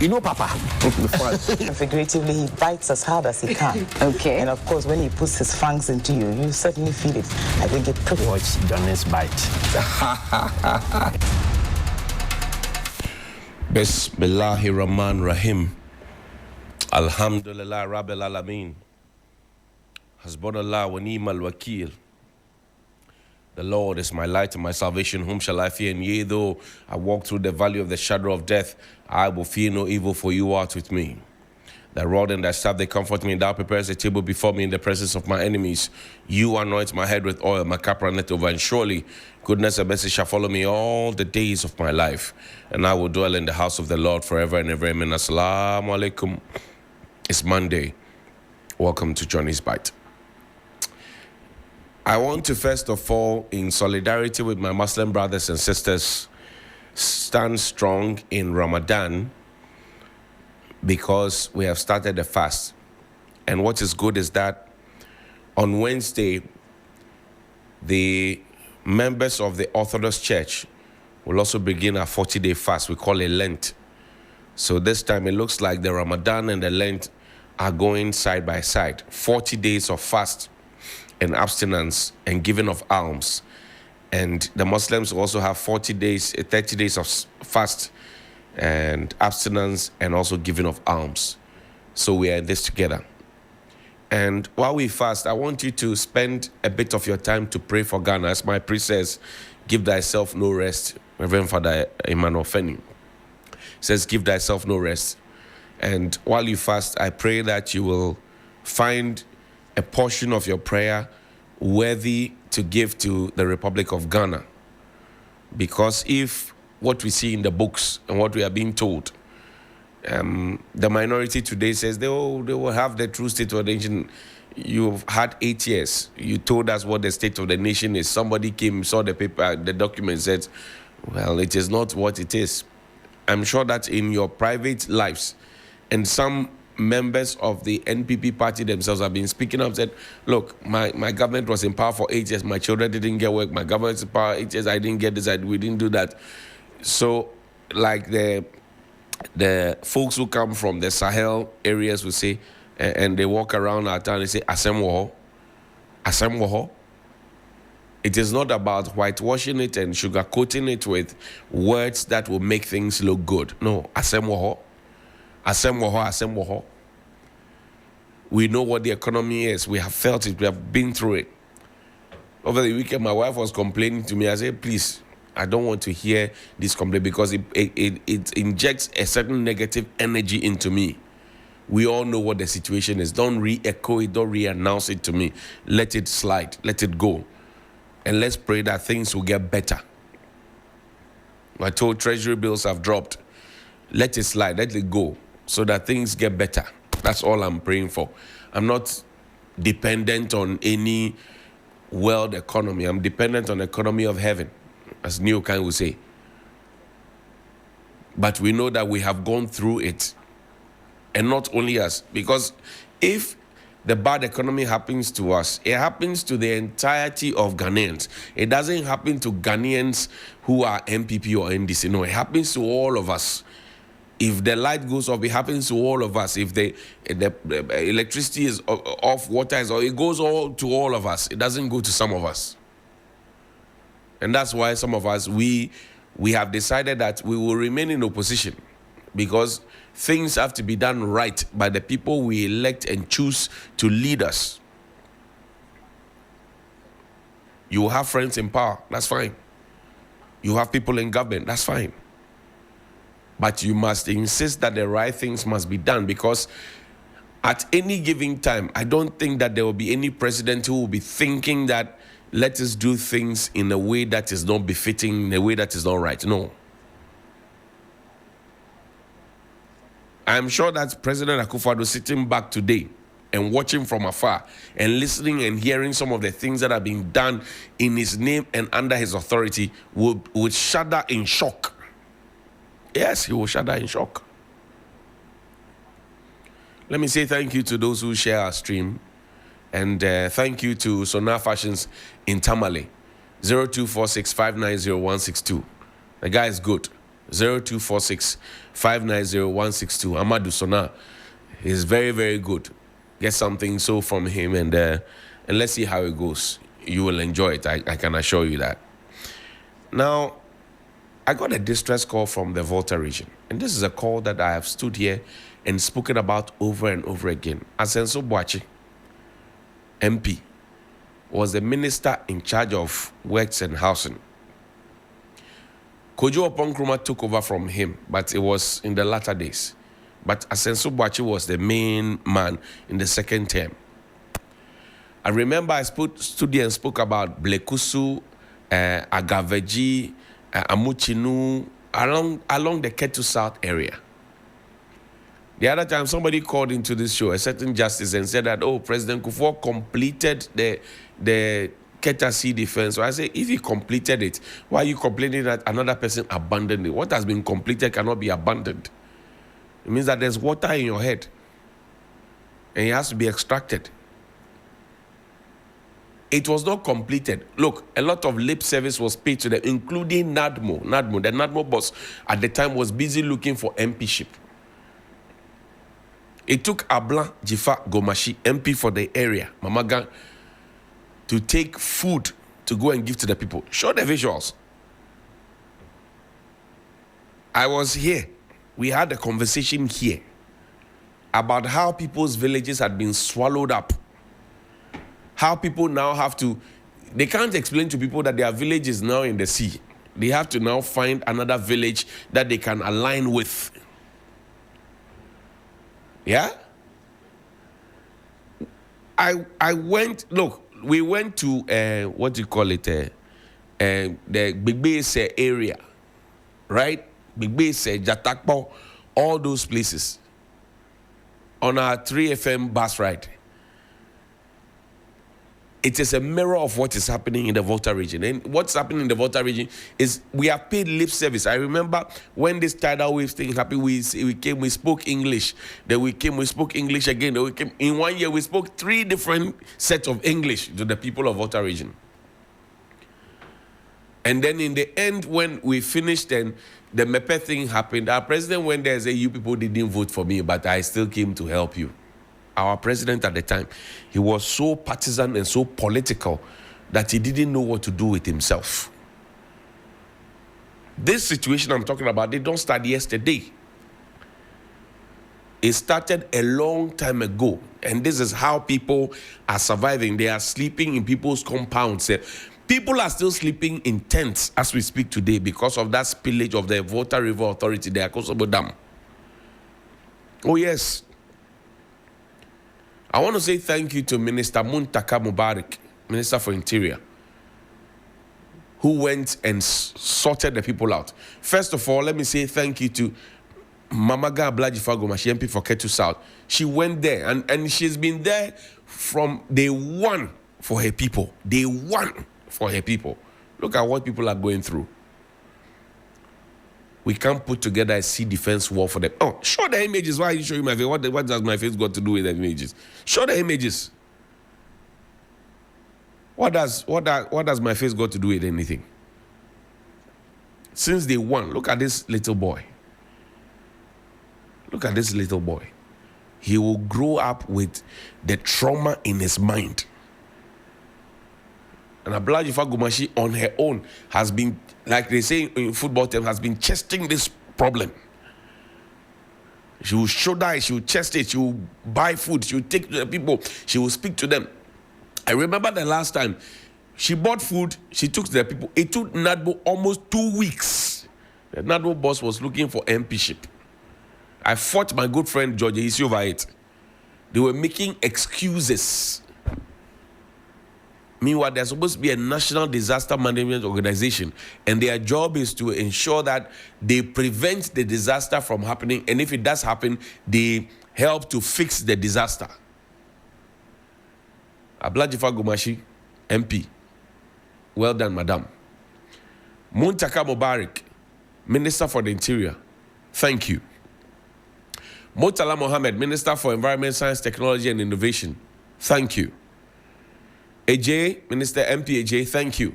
You know, Papa. Figuratively, he bites as hard as he can. Okay. And of course, when he puts his fangs into you, you certainly feel it. I think it took. Watch Johnny's bite. Bismillahirrahmanirrahim. Alhamdulillah Rabbil Alameen. Hasbunallah wa ni'mal wakil. The Lord is my light and my salvation. Whom shall I fear? And yea, though I walk through the valley of the shadow of death, I will fear no evil, for you art with me. Thy rod and thy staff, they comfort me. Thou preparest a table before me in the presence of my enemies. You anoint my head with oil, my cup runneth over. And surely goodness and mercy shall follow me all the days of my life. And I will dwell in the house of the Lord forever and ever. Amen. Assalamu alaikum. It's Monday. Welcome to Johnny's Bite. I want to first of all, in solidarity with my Muslim brothers and sisters, stand strong in Ramadan because we have started the fast. And what is good is that on Wednesday, the members of the Orthodox Church will also begin a 40-day fast. We call it Lent. So this time it looks like the Ramadan and the Lent are going side by side. 40 days of fast and abstinence and giving of alms. And the Muslims also have 30 days of fast and abstinence and also giving of alms. So we are in this together. And while we fast, I want you to spend a bit of your time to pray for Ghana. As my priest says, give thyself no rest. Reverend Father Emmanuel Feni says, give thyself no rest. And while you fast, I pray that you will find a portion of your prayer worthy to give to the Republic of Ghana. Because if what we see in the books and what we are being told, the minority today says they will have the true state of the nation. You've had 8 years. You told us what the state of the nation is. Somebody came, saw the paper, the document, said, well, it is not what it is. I'm sure that in your private lives, and some members of the NPP party themselves have been speaking up, said, look, my government was in power for 8 years. My children didn't get work. My government was in power 8 years. I didn't get this. We didn't do that. So, like the folks who come from the Sahel areas will say, and they walk around our town and say, Asem Woho. Asem Woho. It is not about whitewashing it and sugarcoating it with words that will make things look good. No, Asem Woho. Asem Woho, Asem Woho. We know what the economy is. We have felt it. We have been through it. Over the weekend, my wife was complaining to me. I said, please, I don't want to hear this complaint because it injects a certain negative energy into me. We all know what the situation is. Don't re-echo it. Don't re-announce it to me. Let it slide. Let it go. And let's pray that things will get better. I told treasury bills have dropped. Let it slide. Let it go so that things get better. That's all I'm praying for. I'm not dependent on any world economy. I'm dependent on the economy of heaven, as Neo Kang would say. But we know that we have gone through it. And not only us. Because if the bad economy happens to us, it happens to the entirety of Ghanaians. It doesn't happen to Ghanaians who are MPP or NDC. No, it happens to all of us. If the light goes off, it happens to all of us. If the electricity is off, water is off, it goes to all of us. It doesn't go to some of us. And that's why some of us, we have decided that we will remain in opposition because things have to be done right by the people we elect and choose to lead us. You will have friends in power, that's fine. You have people in government, that's fine. But you must insist that the right things must be done because at any given time, I don't think that there will be any president who will be thinking that let us do things in a way that is not befitting, in a way that is not right. No. I'm sure that President Akufo-Addo sitting back today and watching from afar and listening and hearing some of the things that are being done in his name and under his authority would shudder in shock. Yes, he will shudder in shock. Let me say thank you to those who share our stream. And thank you to Sonar Fashions in Tamale. 0246590162. The guy is good. 0246 590 162. Amadou Sona is very, very good. Get something so from him, and let's see how it goes. You will enjoy it. I can assure you that. Now, I got a distress call from the Volta region, and this is a call that I have stood here and spoken about over and over again. Asenso Boachi, MP, was the minister in charge of works and housing. Kojo Oponkruma took over from him, but it was in the latter days. But Asenso Boachi was the main man in the second term. I remember I stood here and spoke about Blekusu, Agaveji, Amuchinu, along the Ketu South area. The other time, somebody called into this show, a certain justice, and said that, oh, President Kufuor completed the Keta Sea defense. So I say, if he completed it, why are you complaining that another person abandoned it? What has been completed cannot be abandoned. It means that there's water in your head, and it has to be extracted. It was not completed. Look, a lot of lip service was paid to them, including Nadmo. The Nadmo boss at the time was busy looking for MPship. It took Ablan Jifa Gomashi, MP for the area, Mamaga, to take food to go and give to the people. Show the visuals. I was here. We had a conversation here about how people's villages had been swallowed up. How people now have to, they can't explain to people that their village is now in the sea. They have to now find another village that they can align with. Yeah? I went, look, we went to, what do you call it, the Bigbese area, right? Bigbese, Jatakpo, all those places on our 3FM bus ride. It is a mirror of what is happening in the Volta region. And what's happening in the Volta region is we have paid lip service. I remember when this tidal wave thing happened, we came, we spoke English. Then we spoke English again. Then we came, in 1 year, we spoke 3 different sets of English to the people of Volta region. And then in the end, when we finished and the Mepe thing happened, our president went there and said, you people didn't vote for me, but I still came to help you. Our president at the time, he was so partisan and so political that he didn't know what to do with himself. This situation I'm talking about, they don't start yesterday. It started a long time ago, and this is how people are surviving. They are sleeping in people's compounds. People are still sleeping in tents as we speak today because of that spillage of the Volta River Authority, the Akosobo Dam. Oh yes. I want to say thank you to Minister Muntaka Mubarak, Minister for Interior, who went and sorted the people out. First of all, let me say thank you to Mamaga Ablajifa Gomashi, MP for Ketu South. She went there, and she's been there from day one for her people. Day one for her people. Look at what people are going through. We can't put together a sea defense wall for them. Oh, show the images. Why are you showing my face? What does my face got to do with the images? Show the images. What does my face got to do with anything? Since day one, look at this little boy. Look at this little boy. He will grow up with the trauma in his mind. And Ablajifa Gomashi on her own has been, like they say in football terms, has been chesting this problem. She will shoulder it, she will chest it, she will buy food, she will take to the people, she will speak to them. I remember the last time she bought food, she took to the people. It took Nadbo almost 2 weeks. The Nadbo boss was looking for MPship. I fought my good friend George Isi over it. They were making excuses. Meanwhile, there's supposed to be a national disaster management organization, and their job is to ensure that they prevent the disaster from happening, and if it does happen, they help to fix the disaster. Ablajifa Gomashi, MP. Well done, madam. Muntaka Mubarak, Minister for the Interior. Thank you. Murtala Mohammed, Minister for Environment, Science, Technology and Innovation. Thank you. AJ, Minister MP AJ, thank you.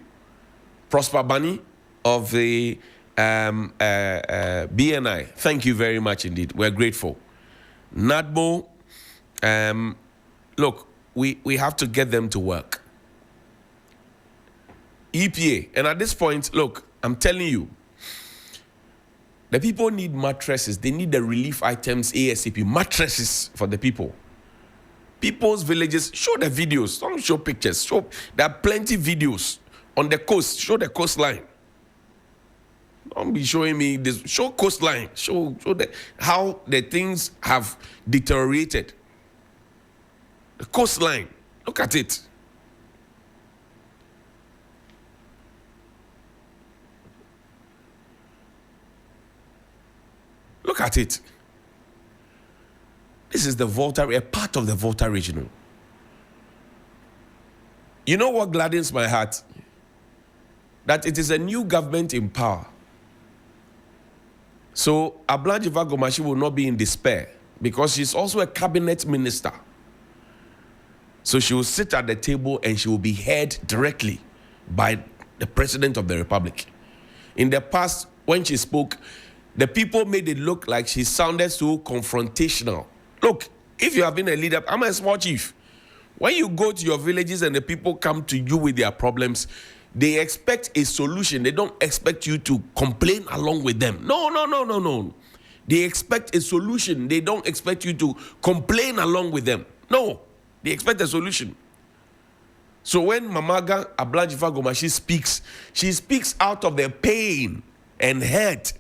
Prosper Bani of the BNI, thank you very much indeed. We're grateful. NADMO, look, we have to get them to work. EPA, and at this point, look, I'm telling you, the people need mattresses. They need the relief items ASAP. Mattresses for the people. People's villages, show the videos. Don't show pictures. There are plenty videos on the coast. Show the coastline. Don't be showing me this. Show coastline. Show how the things have deteriorated. The coastline. Look at it. Look at it. This is the Volta, a part of the Volta Regional. You know what gladdens my heart? That it is a new government in power. So Ablanjiva Gomashi will not be in despair because she's also a cabinet minister. So she will sit at the table and she will be heard directly by the President of the Republic. In the past, when she spoke, the people made it look like she sounded so confrontational. Look, if you have been a leader, I'm a small chief. When you go to your villages and the people come to you with their problems, they expect a solution. They don't expect you to complain along with them. No. They expect a solution. They don't expect you to complain along with them. No, they expect a solution. So when Mamaga Ablanjiva Gomashi speaks, she speaks out of the pain and hurt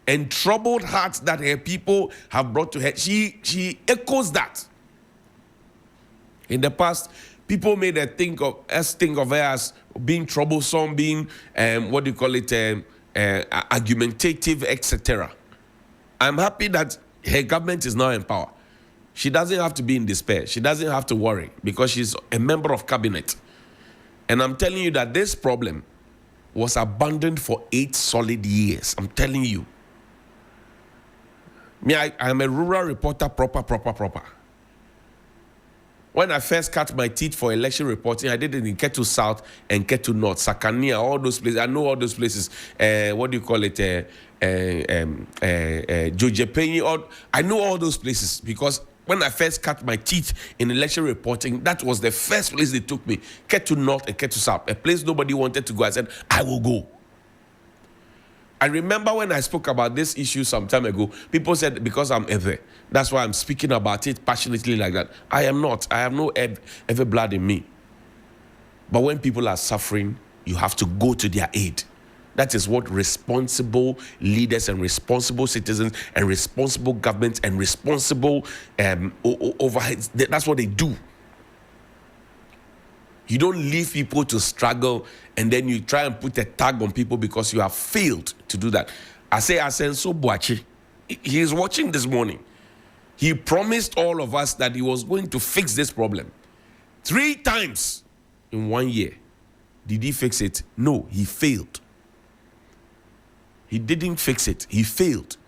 and troubled hearts that her people have brought to her. She echoes that. In the past, people made her think of her as being troublesome, being argumentative, etc. I'm happy that her government is now in power. She doesn't have to be in despair. She doesn't have to worry because she's a member of cabinet. And I'm telling you that this problem was abandoned for 8 solid years. I'm telling you. Me, I'm a rural reporter, proper. When I first cut my teeth for election reporting, I did it in Ketu South and Ketu North, Sakania, all those places. I know all those places. Jojepenyi. I know all those places because when I first cut my teeth in election reporting, that was the first place they took me. Ketu North and Ketu South, a place nobody wanted to go. I said, I will go. I remember when I spoke about this issue some time ago, people said, because I'm Ewe, that's why I'm speaking about it passionately like that. I am not. I have no Ewe blood in me. But when people are suffering, you have to go to their aid. That is what responsible leaders and responsible citizens and responsible governments and responsible overheads, that's what they do. You don't leave people to struggle and then you try and put a tag on people because you have failed to do that. I say Asenso Boachi, he is watching this morning. He promised all of us that he was going to fix this problem. 3 times in 1 year. Did he fix it? No, he failed. He didn't fix it. He failed.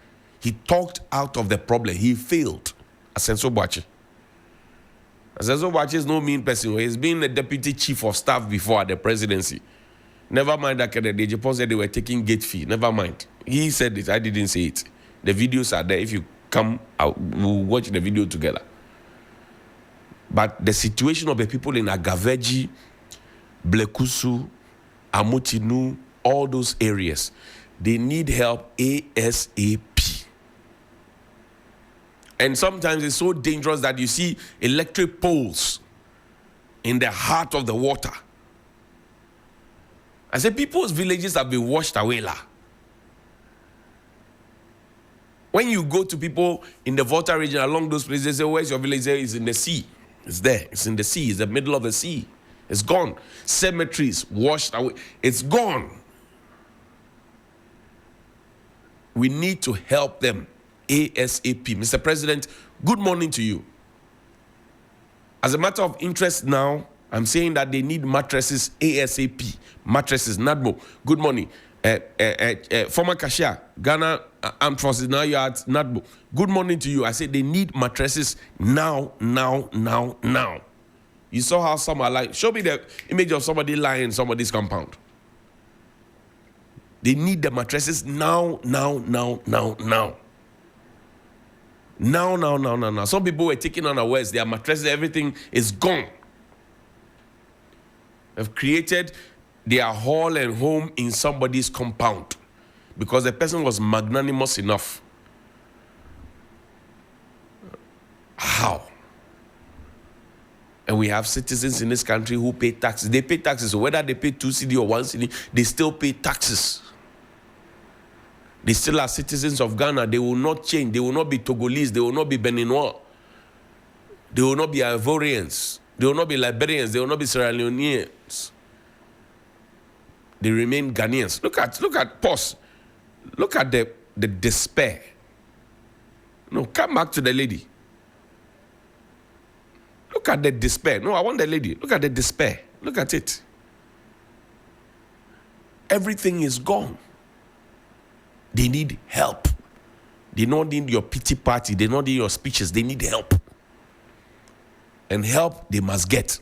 He talked out of the problem. He failed. Asenso Boachi. Asenso Boachi is no mean person. He's been a deputy chief of staff before at the presidency. Never mind that the Japan said they were taking gate fee. Never mind. He said it. I didn't say it. The videos are there. If you come out, we'll watch the video together. But the situation of the people in Agaveji, Blekusu, Amutinu, all those areas, they need help ASAP. And sometimes it's so dangerous that you see electric poles in the heart of the water. I say people's villages have been washed away. When you go to people in the Volta region along those places, they say, where's your village? It's in the sea. It's there. It's in the sea. It's the middle of the sea. It's gone. Cemeteries washed away. It's gone. We need to help them ASAP. Mr. President, good morning to you. As a matter of interest now, I'm saying that they need mattresses ASAP. Mattresses, NADMO. Good morning. Former cashier, Ghana Armed Forces, now you're at NADMO. Good morning to you. I said they need mattresses now. You saw how some are lying. Show me the image of somebody lying in somebody's compound. They need the mattresses now. Now. Some people were taken unawares. Their mattresses, everything is gone. They've created their hall and home in somebody's compound because the person was magnanimous enough. How? And we have citizens in this country who pay taxes. They pay taxes. So whether they pay 2 cedi or 1 cedi, they still pay taxes. They still are citizens of Ghana. They will not change. They will not be Togolese. They will not be Beninois. They will not be Ivorians. They will not be Liberians. They will not be Sierra Leoneans. They remain Ghanaians. Look at, pause. Look at the despair. No, come back to the lady. Look at the despair. No, I want the lady. Look at the despair. Look at it. Everything is gone. They need help. They don't need your pity party. They don't need your speeches. They need help. And help they must get.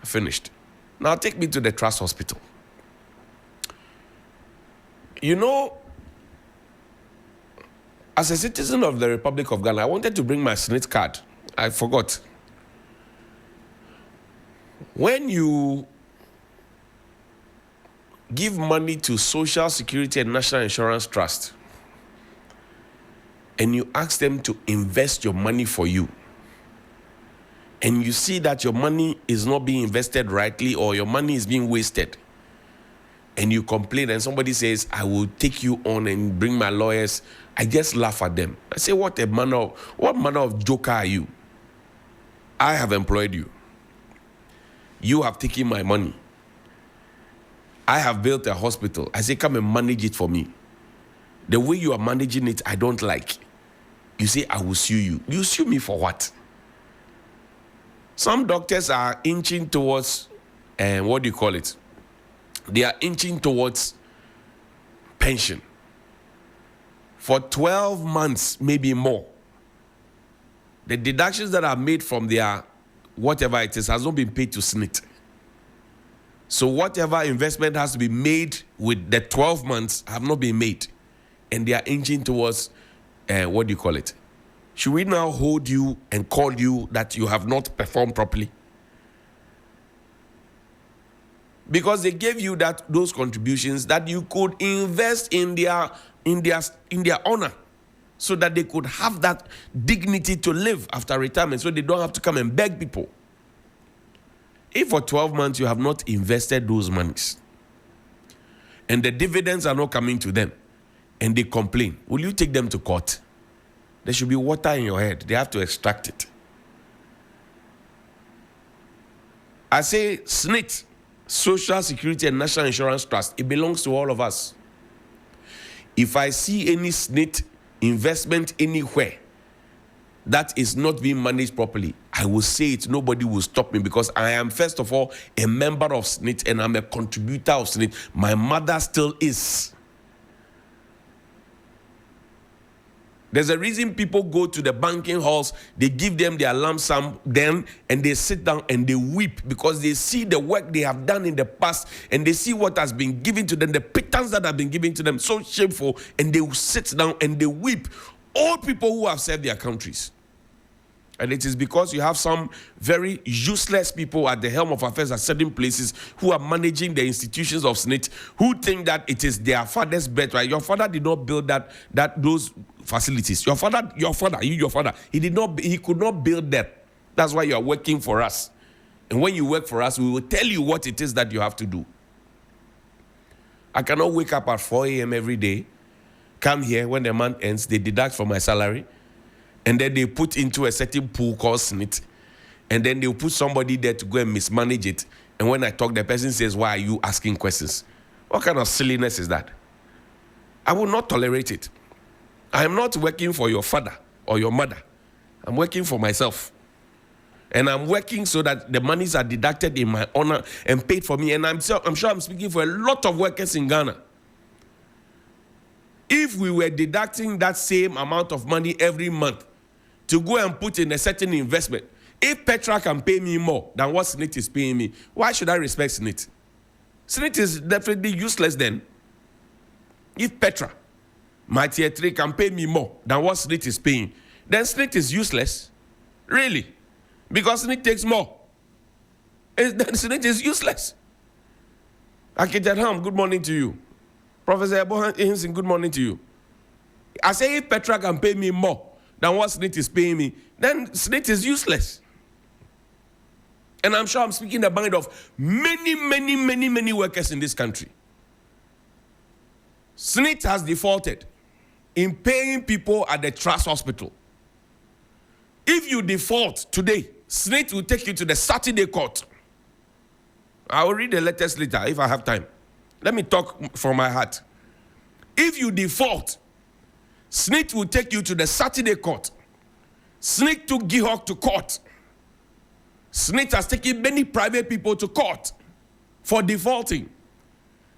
I finished. Now take me to the Trust Hospital. You know, as a citizen of the Republic of Ghana, I wanted to bring my SNIT card. I forgot. When you give money to Social Security and National Insurance Trust, and you ask them to invest your money for you, and you see that your money is not being invested rightly or your money is being wasted, and you complain and somebody says, I will take you on and bring my lawyers, I just laugh at them. I say, what manner of joker are you? I have employed you. You have taken my money. I have built a hospital. I say, come and manage it for me. The way you are managing it, I don't like. You say, I will sue you. You sue me for what? Some doctors are inching towards, what do you call it? They are inching towards pension. For 12 months, maybe more. The deductions that are made from their whatever it is has not been paid to SNIT. So whatever investment has to be made with the 12 months have not been made. And they are inching towards, what do you call it? Should we now hold you and call you that you have not performed properly? Because they gave you those contributions that you could invest in their honor, so that they could have that dignity to live after retirement, so they don't have to come and beg people. If for 12 months you have not invested those monies and the dividends are not coming to them and they complain, will you take them to court? There should be water in your head. They have to extract it. I say SNIT, Social Security and National Insurance Trust, it belongs to all of us. If I see any SNIT investment anywhere that is not being managed properly, I will say it. Nobody will stop me, because I am, first of all, a member of SNIT and I'm a contributor of SNIT. My mother still is. There's a reason people go to the banking halls, they give them their lump sum then, and they sit down and they weep, because they see the work they have done in the past and they see what has been given to them, the pittance that have been given to them, so shameful, and they will sit down and they weep. All people who have served their countries. And it is because you have some very useless people at the helm of affairs at certain places who are managing the institutions of SNIT, who think that it is their father's birthright. Your father did not build those facilities. Your father, he could not build that. That's why you are working for us. And when you work for us, we will tell you what it is that you have to do. I cannot wake up at 4 a.m. every day, come here, when the month ends, they deduct from my salary, and then they put into a certain pool called SNIT, and then they'll put somebody there to go and mismanage it. And when I talk, the person says, why are you asking questions? What kind of silliness is that? I will not tolerate it. I am not working for your father or your mother. I'm working for myself. And I'm working so that the monies are deducted in my honor and paid for me. And I'm sure I'm speaking for a lot of workers in Ghana. If we were deducting that same amount of money every month to go and put in a certain investment, if Petra can pay me more than what SNIT is paying me, why should I respect SNIT? SNIT is definitely useless then. If Petra, my tier 3 can pay me more than what SNIT is paying, then SNIT is useless. Really. Because SNIT takes more. Then SNIT is useless. Architect Ham, good morning to you. Professor Hinson, good morning to you. I say if Petra can pay me more than what SNIT is paying me, then SNIT is useless. And I'm sure I'm speaking the mind of many workers in this country. SNIT has defaulted in paying people at the Trust Hospital. If you default today, SNIT will take you to the Saturday court. I will read the letters later if I have time. Let me talk from my heart. If you default, SNIT will take you to the Saturday court. SNIT took Gihok to court. SNIT has taken many private people to court for defaulting.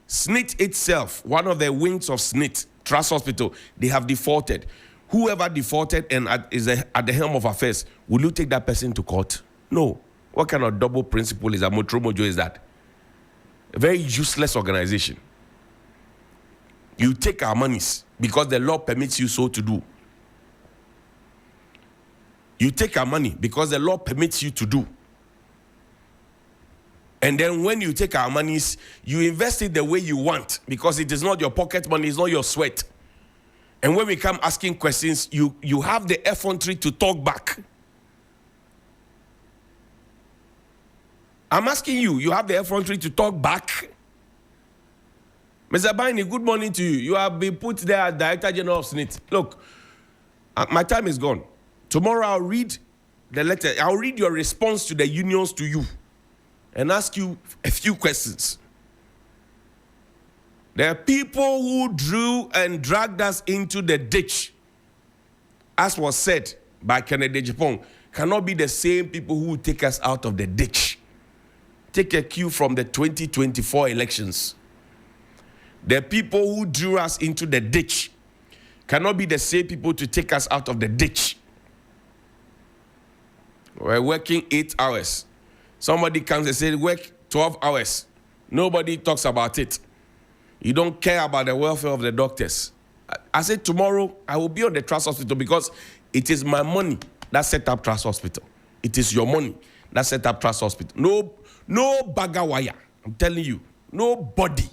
SNIT itself, one of the wings of SNIT, Trust Hospital, they have defaulted. Whoever defaulted and is at the helm of affairs, will you take that person to court? No. What kind of double principle is that? Motromojo is that? A very useless organization. You take our monies because the law permits you so to do. You take our money because the law permits you to do. And then when you take our monies, you invest it the way you want because it is not your pocket money, it's not your sweat. And when we come asking questions, you have the effrontery to talk back. I'm asking you, you have the effrontery to talk back? Mr. Baini, good morning to you. You have been put there as Director General of SNIT. Look, my time is gone. Tomorrow I'll read the letter. I'll read your response to the unions to you and ask you a few questions. There are people who drew and dragged us into the ditch, as was said by Kennedy Japong, cannot be the same people who take us out of the ditch. Take a cue from the 2024 elections. The people who drew us into the ditch cannot be the same people to take us out of the ditch. We're working 8 hours. Somebody comes and says, work 12 hours. Nobody talks about it. You don't care about the welfare of the doctors. I said tomorrow I will be on the Trust Hospital because it is my money that set up Trust Hospital. It is your money that set up Trust Hospital. No bagger wire. I'm telling you, nobody.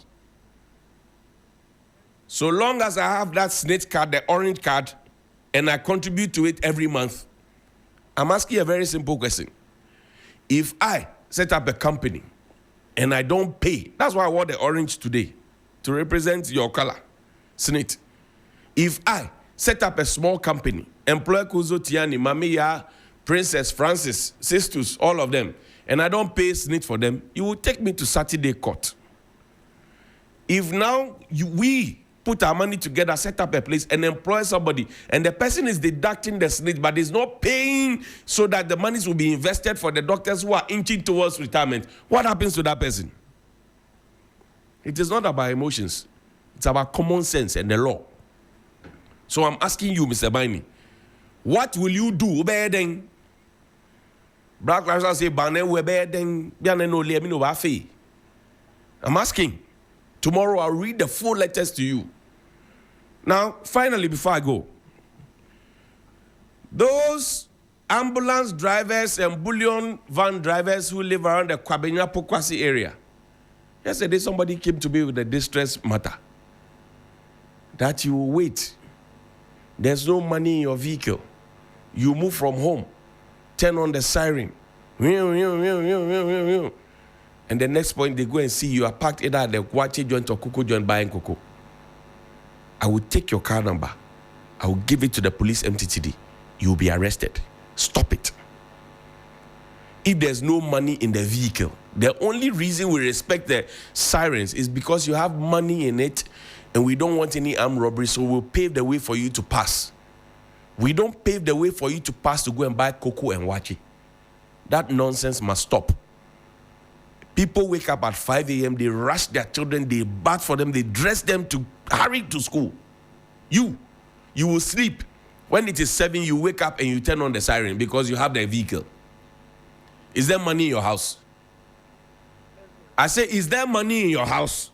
So long as I have that SNIT card, the orange card, and I contribute to it every month, I'm asking a very simple question. If I set up a company and I don't pay, that's why I wore the orange today, to represent your color, SNIT. If I set up a small company, employ Kuzo Tiani, Mamiya, Princess Francis, Sisters, all of them, and I don't pay SNIT for them, you will take me to Saturday court. If now we put our money together, set up a place, and employ somebody, and the person is deducting the SNIT, but is not paying so that the monies will be invested for the doctors who are inching towards retirement, what happens to that person? It is not about emotions. It's about common sense and the law. So I'm asking you, Mr. Baini, what will you do? Black Lives Matter say, I'm asking. Tomorrow I'll read the full letters to you. Now, finally, before I go, those ambulance drivers and bullion van drivers who live around the Kwabenya Pokwasi area, yesterday somebody came to me with a distress matter that you will wait. There's no money in your vehicle. You move from home, turn on the siren, and the next point they go and see you are parked either at the Kwache joint or Kuku joint buying cocoa. I will take your car number. I will give it to the police MTTD. You will be arrested. Stop it. If there's no money in the vehicle, the only reason we respect the sirens is because you have money in it and we don't want any armed robbery, so we'll pave the way for you to pass. We don't pave the way for you to pass to go and buy cocoa and wachi. That nonsense must stop. People wake up at 5 a.m., they rush their children, they bath for them, they dress them to hurry to school. You will sleep. When it is 7, you wake up and you turn on the siren because you have the vehicle. Is there money in your house? I say, is there money in your house?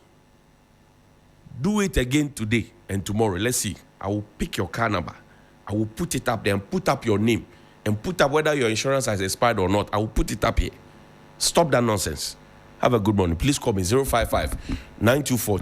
Do it again today and tomorrow. Let's see. I will pick your car number. I will put it up there and put up your name and put up whether your insurance has expired or not. I will put it up here. Stop that nonsense. Have a good morning. Please call me 055 924